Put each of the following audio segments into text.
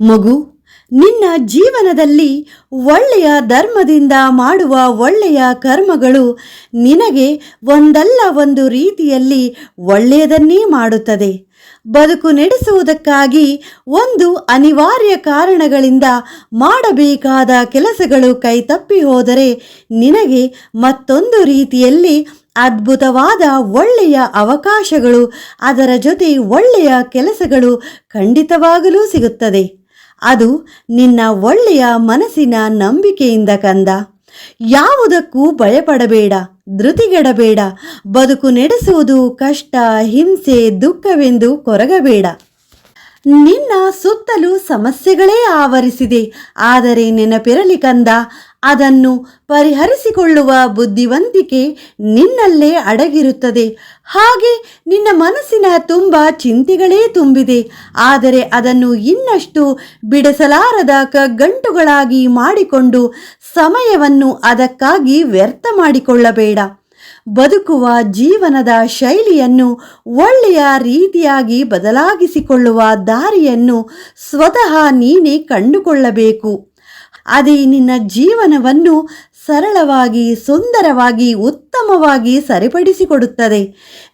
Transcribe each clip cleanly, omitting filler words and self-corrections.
ಮಗು, ನಿನ್ನ ಜೀವನದಲ್ಲಿ ಒಳ್ಳೆಯ ಧರ್ಮದಿಂದ ಮಾಡುವ ಒಳ್ಳೆಯ ಕರ್ಮಗಳು ನಿನಗೆ ಒಂದಲ್ಲ ಒಂದು ರೀತಿಯಲ್ಲಿ ಒಳ್ಳೆಯದನ್ನೇ ಮಾಡುತ್ತದೆ. ಬದುಕು ನಡೆಸುವುದಕ್ಕಾಗಿ ಒಂದು ಅನಿವಾರ್ಯ ಕಾರಣಗಳಿಂದ ಮಾಡಬೇಕಾದ ಕೆಲಸಗಳು ಕೈತಪ್ಪಿ ಹೋದರೆ ನಿನಗೆ ಮತ್ತೊಂದು ರೀತಿಯಲ್ಲಿ ಅದ್ಭುತವಾದ ಒಳ್ಳೆಯ ಅವಕಾಶಗಳು, ಅದರ ಜೊತೆ ಒಳ್ಳೆಯ ಕೆಲಸಗಳು ಖಂಡಿತವಾಗಲೂ ಸಿಗುತ್ತದೆ. ಅದು ನಿನ್ನ ಒಳ್ಳೆಯ ಮನಸ್ಸಿನ ನಂಬಿಕೆಯಿಂದ ಕಂದ. ಯಾವುದಕ್ಕೂ ಭಯಪಡಬೇಡ, ಧೃತಿಗೆಡಬೇಡ. ಬದುಕು ನಡೆಸುವುದು ಕಷ್ಟ, ಹಿಂಸೆ, ದುಃಖವೆಂದು ಕೊರಗಬೇಡ. ನಿನ್ನ ಸುತ್ತಲೂ ಸಮಸ್ಯೆಗಳೇ ಆವರಿಸಿದೆ. ಆದರೆ ನೆನಪಿರಲಿ ಕಂದ, ಅದನ್ನು ಪರಿಹರಿಸಿಕೊಳ್ಳುವ ಬುದ್ಧಿವಂತಿಕೆ ನಿನ್ನಲ್ಲೇ ಅಡಗಿರುತ್ತದೆ. ಹಾಗೆ ನಿನ್ನ ಮನಸ್ಸಿನ ತುಂಬ ಚಿಂತೆಗಳೇ ತುಂಬಿದೆ. ಆದರೆ ಅದನ್ನು ಇನ್ನಷ್ಟು ಬಿಡಿಸಲಾರದ ಕಗ್ಗಂಟುಗಳಾಗಿ ಮಾಡಿಕೊಂಡು ಸಮಯವನ್ನು ಅದಕ್ಕಾಗಿ ವ್ಯರ್ಥ ಮಾಡಿಕೊಳ್ಳಬೇಡ. ಬದುಕುವ ಜೀವನದ ಶೈಲಿಯನ್ನು ಒಳ್ಳೆಯ ರೀತಿಯಾಗಿ ಬದಲಾಗಿಸಿಕೊಳ್ಳುವ ದಾರಿಯನ್ನು ಸ್ವತಃ ನೀನೇ ಕಂಡುಕೊಳ್ಳಬೇಕು. ಅದೇ ನಿನ್ನ ಜೀವನವನ್ನು ಸರಳವಾಗಿ, ಸುಂದರವಾಗಿ, ಉತ್ತಮವಾಗಿ ಸರಿಪಡಿಸಿಕೊಡುತ್ತದೆ.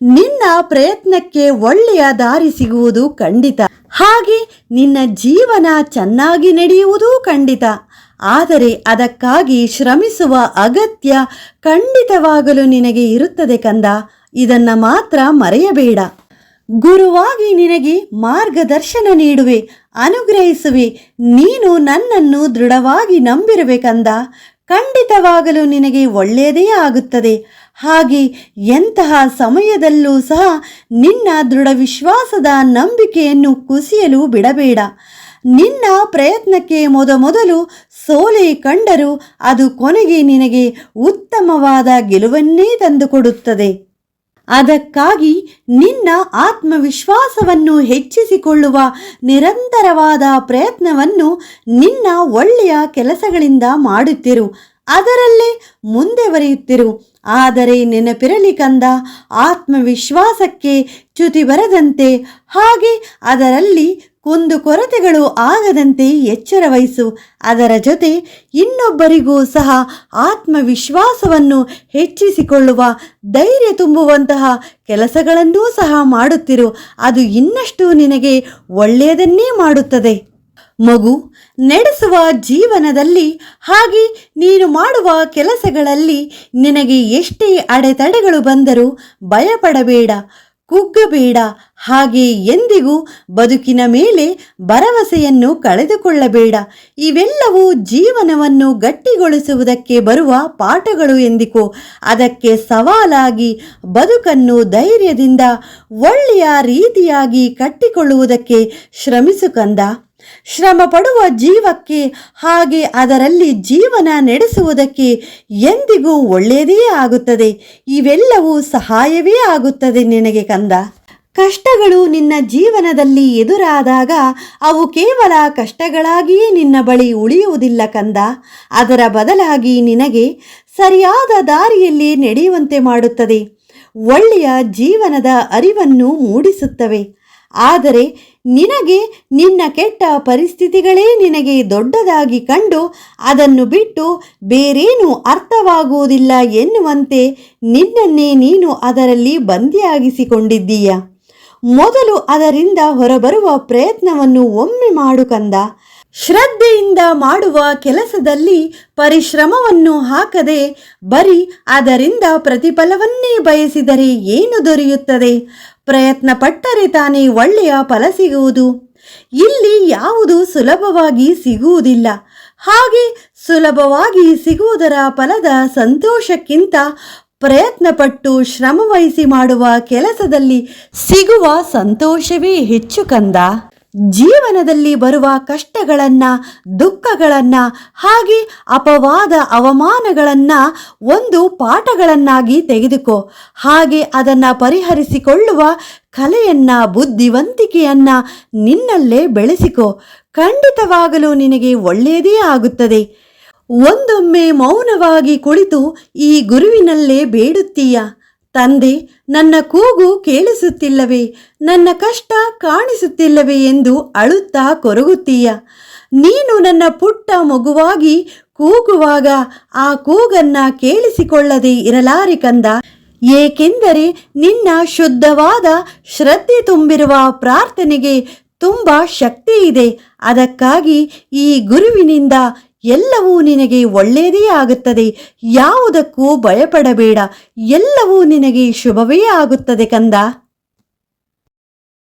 ನಿನ್ನ ಪ್ರಯತ್ನಕ್ಕೆ ಒಳ್ಳೆಯ ದಾರಿ ಸಿಗುವುದು ಖಂಡಿತ. ಹಾಗೆ ನಿನ್ನ ಜೀವನ ಚೆನ್ನಾಗಿ ನಡೆಯುವುದೂ ಖಂಡಿತ. ಆದರೆ ಅದಕ್ಕಾಗಿ ಶ್ರಮಿಸುವ ಅಗತ್ಯ ಖಂಡಿತವಾಗಲು ನಿನಗೆ ಇರುತ್ತದೆ ಕಂದ. ಇದನ್ನು ಮಾತ್ರ ಮರೆಯಬೇಡ. ಗುರುವಾಗಿ ನಿನಗೆ ಮಾರ್ಗದರ್ಶನ ನೀಡುವೆ, ಅನುಗ್ರಹಿಸುವೆ. ನೀನು ನನ್ನನ್ನು ದೃಢವಾಗಿ ನಂಬಿರುವೆ ಕಂದ. ಖಂಡಿತವಾಗಲು ನಿನಗೆ ಒಳ್ಳೆಯದೇ ಆಗುತ್ತದೆ. ಹಾಗೆ ಎಂತಹ ಸಮಯದಲ್ಲೂ ಸಹ ನಿನ್ನ ದೃಢ ವಿಶ್ವಾಸದ ನಂಬಿಕೆಯನ್ನು ಕುಸಿಯಲು ಬಿಡಬೇಡ. ನಿನ್ನ ಪ್ರಯತ್ನಕ್ಕೆ ಮೊದಲು ಸೋಲೆ ಕಂಡರೂ ಅದು ಕೊನೆಗೆ ನಿನಗೆ ಉತ್ತಮವಾದ ಗೆಲುವನ್ನೇ ತಂದುಕೊಡುತ್ತದೆ. ಅದಕ್ಕಾಗಿ ನಿನ್ನ ಆತ್ಮವಿಶ್ವಾಸವನ್ನು ಹೆಚ್ಚಿಸಿಕೊಳ್ಳುವ ನಿರಂತರವಾದ ಪ್ರಯತ್ನವನ್ನು ನಿನ್ನ ಒಳ್ಳೆಯ ಕೆಲಸಗಳಿಂದ ಮಾಡುತ್ತಿರು. ಅದರಲ್ಲೇ ಮುಂದೆ ಆದರೆ ನೆನಪಿರಲಿ ಕಂದ, ಆತ್ಮವಿಶ್ವಾಸಕ್ಕೆ ಚ್ಯುತಿ ಬರದಂತೆ, ಹಾಗೆ ಅದರಲ್ಲಿ ಕುಂದುಕೊರತೆಗಳು ಆಗದಂತೆ ಎಚ್ಚರ ವಹಿಸು. ಅದರ ಜೊತೆ ಇನ್ನೊಬ್ಬರಿಗೂ ಸಹ ಆತ್ಮವಿಶ್ವಾಸವನ್ನು ಹೆಚ್ಚಿಸಿಕೊಳ್ಳುವ ಧೈರ್ಯ ತುಂಬುವಂತಹ ಕೆಲಸಗಳನ್ನೂ ಸಹ ಮಾಡುತ್ತಿರು. ಅದು ಇನ್ನಷ್ಟು ನಿನಗೆ ಒಳ್ಳೆಯದನ್ನೇ ಮಾಡುತ್ತದೆ. ಮಗು, ನಡೆಸುವ ಜೀವನದಲ್ಲಿ ಹಾಗೆ ನೀನು ಮಾಡುವ ಕೆಲಸಗಳಲ್ಲಿ ನಿನಗೆ ಎಷ್ಟೇ ಅಡೆತಡೆಗಳು ಬಂದರೂ ಭಯಪಡಬೇಡ, ಕುಗ್ಗಬೇಡ. ಹಾಗೆ ಎಂದಿಗೂ ಬದುಕಿನ ಮೇಲೆ ಭರವಸೆಯನ್ನು ಕಳೆದುಕೊಳ್ಳಬೇಡ. ಇವೆಲ್ಲವೂ ಜೀವನವನ್ನು ಗಟ್ಟಿಗೊಳಿಸುವುದಕ್ಕೆ ಬರುವ ಪಾಠಗಳು ಎಂದಿಕೋ. ಅದಕ್ಕೆ ಸವಾಲಾಗಿ ಬದುಕನ್ನು ಧೈರ್ಯದಿಂದ ಒಳ್ಳೆಯ ರೀತಿಯಾಗಿ ಕಟ್ಟಿಕೊಳ್ಳುವುದಕ್ಕೆ ಶ್ರಮಿಸು ಕಂದ. ಶ್ರಮ ಪಡುವ ಜೀವಕ್ಕೆ, ಹಾಗೆ ಅದರಲ್ಲಿ ಜೀವನ ನಡೆಸುವುದಕ್ಕೆ ಎಂದಿಗೂ ಒಳ್ಳೆಯದೇ ಆಗುತ್ತದೆ. ಇವೆಲ್ಲವೂ ಸಹಾಯವೇ ಆಗುತ್ತದೆ ನಿನಗೆ ಕಂದ. ಕಷ್ಟಗಳು ನಿನ್ನ ಜೀವನದಲ್ಲಿ ಎದುರಾದಾಗ ಅವು ಕೇವಲ ಕಷ್ಟಗಳಾಗಿಯೇ ನಿನ್ನ ಬಳಿ ಉಳಿಯುವುದಿಲ್ಲ ಕಂದ. ಅದರ ಬದಲಾಗಿ ನಿನಗೆ ಸರಿಯಾದ ದಾರಿಯಲ್ಲಿ ನಡೆಯುವಂತೆ ಮಾಡುತ್ತದೆ. ಒಳ್ಳೆಯ ಜೀವನದ ಅರಿವನ್ನು ಮೂಡಿಸುತ್ತವೆ. ಆದರೆ ನಿನಗೆ ನಿನ್ನ ಕೆಟ್ಟ ಪರಿಸ್ಥಿತಿಗಳೇ ನಿನಗೆ ದೊಡ್ಡದಾಗಿ ಕಂಡು ಅದನ್ನು ಬಿಟ್ಟು ಬೇರೇನೂ ಅರ್ಥವಾಗುವುದಿಲ್ಲ ಎನ್ನುವಂತೆ ನಿನ್ನನ್ನೇ ನೀನು ಅದರಲ್ಲಿ ಬಂದಿಯಾಗಿಸಿಕೊಂಡಿದ್ದೀಯ. ಮೊದಲು ಅದರಿಂದ ಹೊರಬರುವ ಪ್ರಯತ್ನವನ್ನು ಒಮ್ಮೆ ಮಾಡು ಕಂದ. ಶ್ರದ್ಧೆಯಿಂದ ಮಾಡುವ ಕೆಲಸದಲ್ಲಿ ಪರಿಶ್ರಮವನ್ನು ಹಾಕದೆ ಬರೀ ಅದರಿಂದ ಪ್ರತಿಫಲವನ್ನೇ ಬಯಸಿದರೆ ಏನು ದೊರೆಯುತ್ತದೆ? ಪ್ರಯತ್ನ ಪಟ್ಟರೆ ತಾನೇ ಒಳ್ಳೆಯ ಫಲ ಸಿಗುವುದು. ಇಲ್ಲಿ ಯಾವುದು ಸುಲಭವಾಗಿ ಸಿಗುವುದಿಲ್ಲ. ಹಾಗೆ ಸುಲಭವಾಗಿ ಸಿಗುವುದರ ಫಲದ ಸಂತೋಷಕ್ಕಿಂತ ಪ್ರಯತ್ನಪಟ್ಟು ಶ್ರಮವಹಿಸಿ ಮಾಡುವ ಕೆಲಸದಲ್ಲಿ ಸಿಗುವ ಸಂತೋಷವೇ ಹೆಚ್ಚು ಕಂದ. ಜೀವನದಲ್ಲಿ ಬರುವ ಕಷ್ಟಗಳನ್ನು, ದುಃಖಗಳನ್ನು, ಹಾಗೆ ಅಪವಾದ ಅವಮಾನಗಳನ್ನು ಒಂದು ಪಾಠಗಳನ್ನಾಗಿ ತೆಗೆದುಕೋ. ಹಾಗೆ ಅದನ್ನು ಪರಿಹರಿಸಿಕೊಳ್ಳುವ ಕಲೆಯನ್ನು, ಬುದ್ಧಿವಂತಿಕೆಯನ್ನು ನಿನ್ನಲ್ಲೇ ಬೆಳೆಸಿಕೋ. ಖಂಡಿತವಾಗಲೂ ನಿನಗೆ ಒಳ್ಳೆಯದೇ ಆಗುತ್ತದೆ. ಒಂದೊಮ್ಮೆ ಮೌನವಾಗಿ ಕುಳಿತು ಈ ಗುರುವಿನಲ್ಲೇ ಬೇಡುತ್ತೀಯ, ತಂದೆ, ನನ್ನ ಕೂಗು ಕೇಳಿಸುತ್ತಿಲ್ಲವೇ, ನನ್ನ ಕಷ್ಟ ಕಾಣಿಸುತ್ತಿಲ್ಲವೇ ಎಂದು ಅಳುತ್ತಾ ಕೊರಗುತ್ತೀಯ. ನೀನು ನನ್ನ ಪುಟ್ಟ ಮಗುವಾಗಿ ಕೂಗುವಾಗ ಆ ಕೂಗನ್ನ ಕೇಳಿಸಿಕೊಳ್ಳದೆ ಇರಲಾರೆ ಕಂದ. ಏಕೆಂದರೆ ನಿನ್ನ ಶುದ್ಧವಾದ ಶ್ರದ್ಧೆ ತುಂಬಿರುವ ಪ್ರಾರ್ಥನೆಗೆ ತುಂಬ ಶಕ್ತಿ ಇದೆ. ಅದಕ್ಕಾಗಿ ಈ ಗುರುವಿನಿಂದ ಎಲ್ಲವೂ ನಿನಗೆ ಒಳ್ಳೆಯದೇ ಆಗುತ್ತದೆ. ಯಾವುದಕ್ಕೂ ಭಯಪಡಬೇಡ, ಎಲ್ಲವೂ ನಿನಗೆ ಶುಭವೇ ಆಗುತ್ತದೆ ಕಂದ.